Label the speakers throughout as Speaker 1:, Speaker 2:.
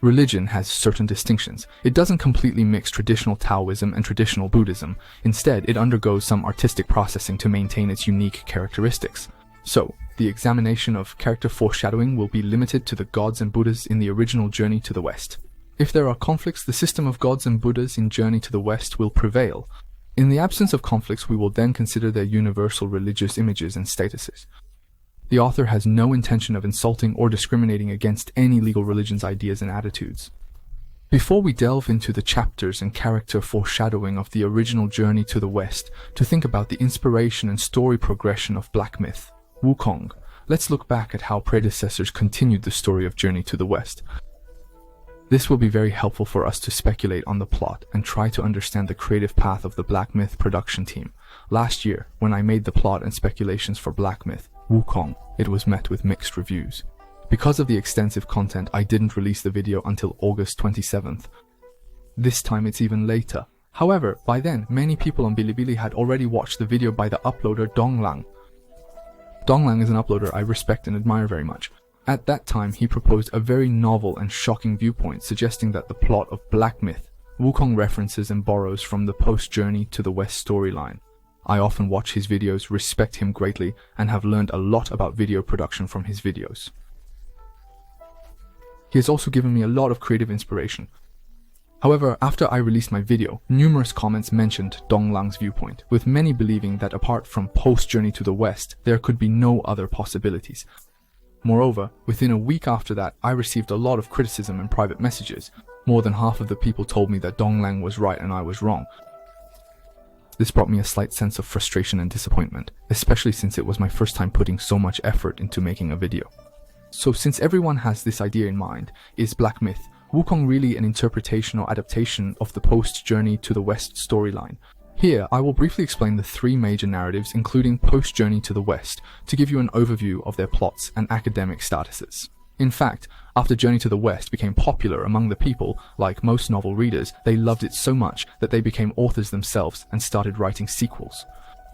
Speaker 1: Religion has certain distinctions. It doesn't completely mix traditional Taoism and traditional Buddhism. Instead, it undergoes some artistic processing to maintain its unique characteristics. So, the examination of character foreshadowing will be limited to the gods and Buddhas in the original Journey to the West. If there are conflicts, the system of gods and Buddhas in Journey to the West will prevail. In the absence of conflicts, we will then consider their universal religious images and statuses. The author has no intention of insulting or discriminating against any legal religion's ideas and attitudes. Before we delve into the chapters and character foreshadowing of the original Journey to the West, to think about the inspiration and story progression of Black Myth, Wukong, let's look back at how predecessors continued the story of Journey to the West. This will be very helpful for us to speculate on the plot and try to understand the creative path of the Black Myth production team. Last year, when I made the plot and speculations for Black Myth, Wukong, it was met with mixed reviews. Because of the extensive content, I didn't release the video until August 27th. This time it's even later. However, by then, many people on Bilibili had already watched the video by the uploader Donglang. Donglang is an uploader I respect and admire very much. At that time, he proposed a very novel and shocking viewpoint, suggesting that the plot of Black Myth, Wukong references and borrows from the post-Journey to the West storyline. I often watch his videos, respect him greatly, and have learned a lot about video production from his videos. He has also given me a lot of creative inspiration. However, after I released my video, numerous comments mentioned Donglang's viewpoint, with many believing that apart from post-Journey to the West, there could be no other possibilities. Moreover, within a week after that, I received a lot of criticism and private messages. More than half of the people told me that Donglang was right and I was wrong. This brought me a slight sense of frustration and disappointment, especially since it was my first time putting so much effort into making a video. So since everyone has this idea in mind, is Black Myth, Wukong really an interpretation or adaptation of the post-Journey to the West storyline? Here, I will briefly explain the three major narratives including post-Journey to the West to give you an overview of their plots and academic statuses. In fact, after Journey to the West became popular among the people, like most novel readers, they loved it so much that they became authors themselves and started writing sequels.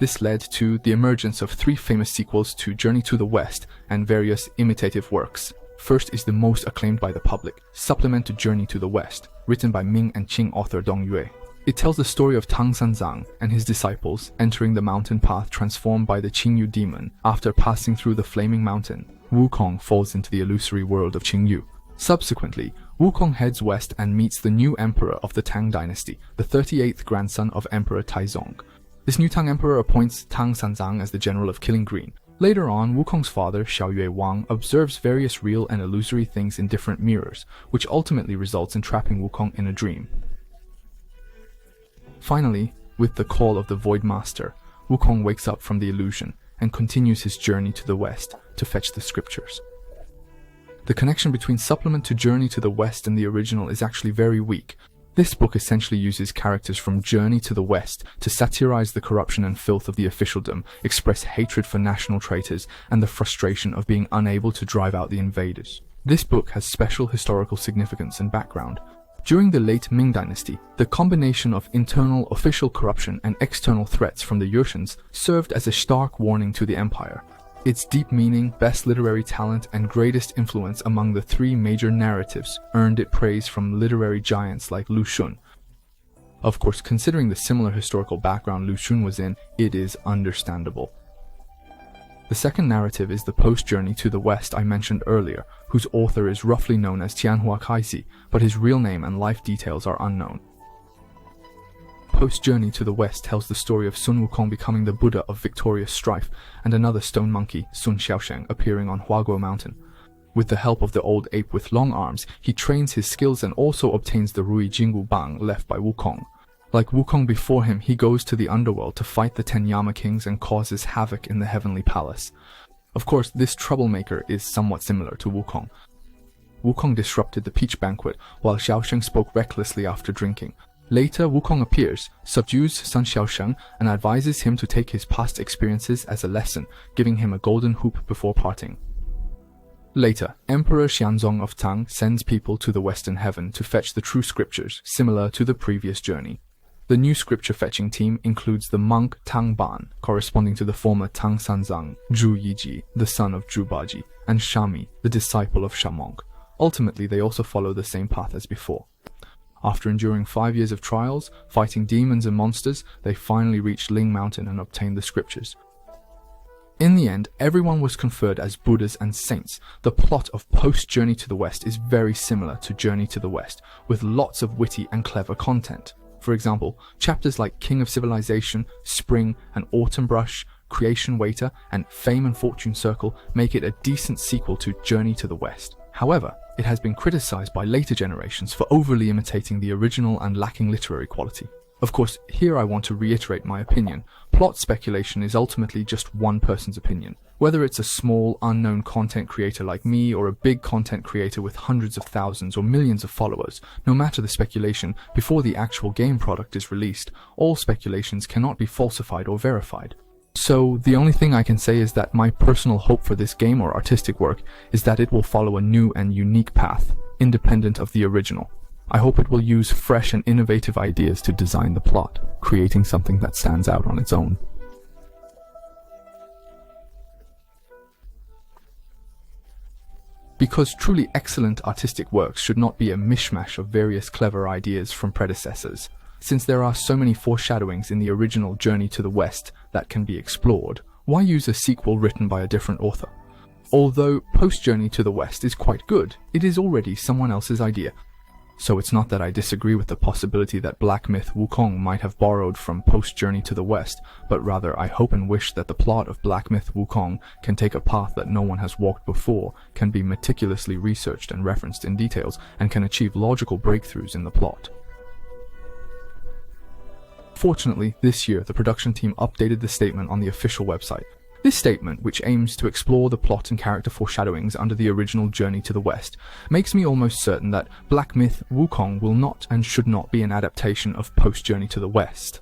Speaker 1: This led to the emergence of three famous sequels to Journey to the West and various imitative works. First is the most acclaimed by the public, Supplement to Journey to the West, written by Ming and Qing author Dong Yue. It tells the story of Tang Sanzang and his disciples entering the mountain path transformed by the Qingyu demon. After passing through the flaming mountain, Wukong falls into the illusory world of Qingyu. Subsequently, Wukong heads west and meets the new emperor of the Tang dynasty, the 38th grandson of Emperor Taizong. This new Tang emperor appoints Tang Sanzang as the general of Killing Green. Later on, Wukong's father, Xiaoyue Wang, observes various real and illusory things in different mirrors, which ultimately results in trapping Wukong in a dream. Finally, with the call of the Void Master, Wukong wakes up from the illusion and continues his journey to the West to fetch the scriptures. The connection between Supplement to Journey to the West and the original is actually very weak. This book essentially uses characters from Journey to the West to satirize the corruption and filth of the officialdom, express hatred for national traitors, and the frustration of being unable to drive out the invaders. This book has special historical significance and background. During the late Ming dynasty, the combination of internal official corruption and external threats from the Yushans served as a stark warning to the empire. Its deep meaning, best literary talent, and greatest influence among the three major narratives earned it praise from literary giants like Lu Xun. Of course, considering the similar historical background Lu Xun was in, it is understandable. The second narrative is the post-Journey to the West I mentioned earlier, whose author is roughly known as Tianhua Kaixi, but his real name and life details are unknown. Post-Journey to the West tells the story of Sun Wukong becoming the Buddha of victorious strife, and another stone monkey, Sun Xiaosheng, appearing on Huaguo Mountain. With the help of the old ape with long arms, he trains his skills and also obtains the Rui Jinggu Bang left by Wukong. Like Wukong before him, he goes to the underworld to fight the 10 Yama kings and causes havoc in the heavenly palace. Of course, this troublemaker is somewhat similar to Wukong. Wukong disrupted the peach banquet, while Xiaosheng spoke recklessly after drinking. Later, Wukong appears, subdues Sun Xiaosheng, and advises him to take his past experiences as a lesson, giving him a golden hoop before parting. Later, Emperor Xianzong of Tang sends people to the Western Heaven to fetch the true scriptures, similar to the previous journey. The new scripture-fetching team includes the monk Tang Ban, corresponding to the former Tang Sanzang, Zhu Yiji, the son of Zhu Baji, and Shami, the disciple of Shamong. Ultimately, they also follow the same path as before. After enduring 5 years of trials, fighting demons and monsters, they finally reached Ling Mountain and obtained the scriptures. In the end, everyone was conferred as Buddhas and saints. The plot of post-Journey to the West is very similar to Journey to the West, with lots of witty and clever content. For example, chapters like King of Civilization, Spring and Autumn Brush, Creation Waiter, and Fame and Fortune Circle make it a decent sequel to Journey to the West. However, it has been criticized by later generations for overly imitating the original and lacking literary quality. Of course, here I want to reiterate my opinion. Plot speculation is ultimately just one person's opinion. Whether it's a small, unknown content creator like me or a big content creator with hundreds of thousands or millions of followers, no matter the speculation, before the actual game product is released, all speculations cannot be falsified or verified. So the only thing I can say is that my personal hope for this game or artistic work is that it will follow a new and unique path, independent of the original. I hope it will use fresh and innovative ideas to design the plot, creating something that stands out on its own. Because truly excellent artistic works should not be a mishmash of various clever ideas from predecessors. Since there are so many foreshadowings in the original Journey to the West that can be explored, why use a sequel written by a different author? Although Post-Journey to the West is quite good, it is already someone else's idea. So it's not that I disagree with the possibility that Black Myth Wukong might have borrowed from Post-Journey to the West, but rather I hope and wish that the plot of Black Myth Wukong can take a path that no one has walked before, can be meticulously researched and referenced in details, and can achieve logical breakthroughs in the plot. Fortunately, this year the production team updated the statement on the official website. This statement, which aims to explore the plot and character foreshadowings under the original Journey to the West, makes me almost certain that Black Myth Wukong will not and should not be an adaptation of Post-Journey to the West.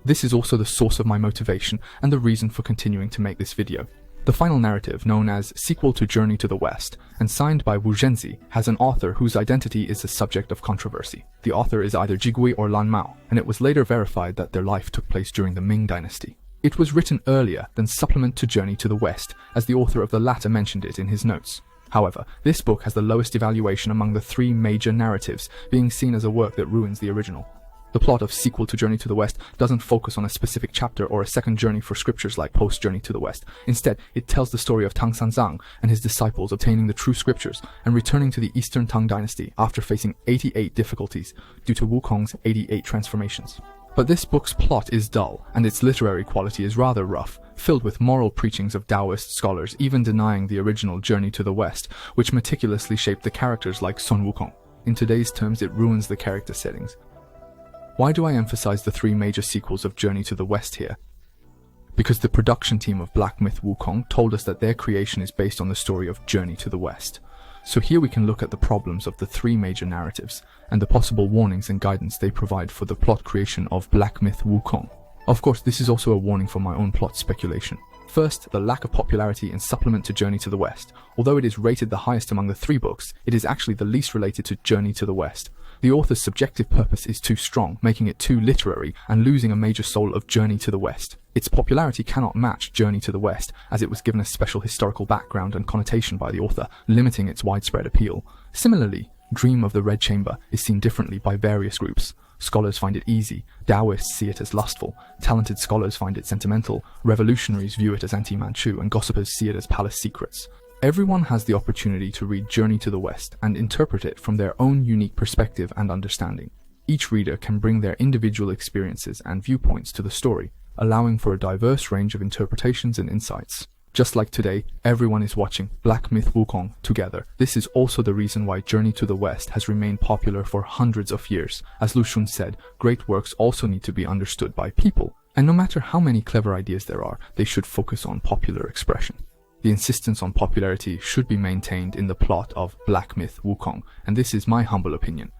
Speaker 1: This is also the source of my motivation and the reason for continuing to make this video. The final narrative, known as Sequel to Journey to the West, and signed by Wu Zhenzi, has an author whose identity is the subject of controversy. The author is either Jigui or Lan Mao, and it was later verified that their life took place during the Ming Dynasty. It was written earlier than Supplement to Journey to the West, as the author of the latter mentioned it in his notes. However, this book has the lowest evaluation among the 3 major narratives, being seen as a work that ruins the original. The plot of Sequel to Journey to the West doesn't focus on a specific chapter or a second journey for scriptures like Post-Journey to the West. Instead, it tells the story of Tang Sanzang and his disciples obtaining the true scriptures and returning to the Eastern Tang Dynasty after facing 88 difficulties due to Wukong's 88 transformations. But this book's plot is dull, and its literary quality is rather rough, filled with moral preachings of Taoist scholars even denying the original Journey to the West, which meticulously shaped the characters like Sun Wukong. In today's terms, it ruins the character settings. Why do I emphasize the 3 major sequels of Journey to the West here? Because the production team of Black Myth Wukong told us that their creation is based on the story of Journey to the West. So here we can look at the problems of the 3 major narratives, and the possible warnings and guidance they provide for the plot creation of Black Myth Wukong. Of course, this is also a warning for my own plot speculation. First, the lack of popularity in Supplement to Journey to the West. Although it is rated the highest among the 3 books, it is actually the least related to Journey to the West. The author's subjective purpose is too strong, making it too literary and losing a major soul of Journey to the West. Its popularity cannot match Journey to the West, as it was given a special historical background and connotation by the author, limiting its widespread appeal. Similarly, Dream of the Red Chamber is seen differently by various groups. Scholars find it easy, Taoists see it as lustful, talented scholars find it sentimental, revolutionaries view it as anti-Manchu, and gossipers see it as palace secrets. Everyone has the opportunity to read Journey to the West and interpret it from their own unique perspective and understanding. Each reader can bring their individual experiences and viewpoints to the story, allowing for a diverse range of interpretations and insights. Just like today, everyone is watching Black Myth Wukong together. This is also the reason why Journey to the West has remained popular for hundreds of years. As Lu Xun said, great works also need to be understood by people. And no matter how many clever ideas there are, they should focus on popular expression. The insistence on popularity should be maintained in the plot of Black Myth Wukong, and this is my humble opinion.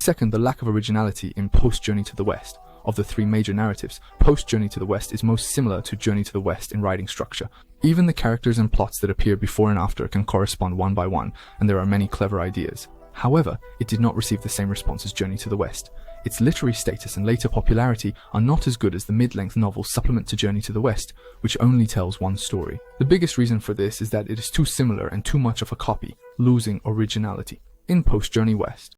Speaker 1: Second, the lack of originality in Post-Journey to the West. Of the 3 major narratives, Post-Journey to the West is most similar to Journey to the West in writing structure. Even the characters and plots that appear before and after can correspond one by one, and there are many clever ideas. However, it did not receive the same response as Journey to the West. its literary status and later popularity are not as good as the mid-length novel's supplement to Journey to the West, which only tells one story. The biggest reason for this is that it is too similar and too much of a copy, losing originality. In Post Journey West,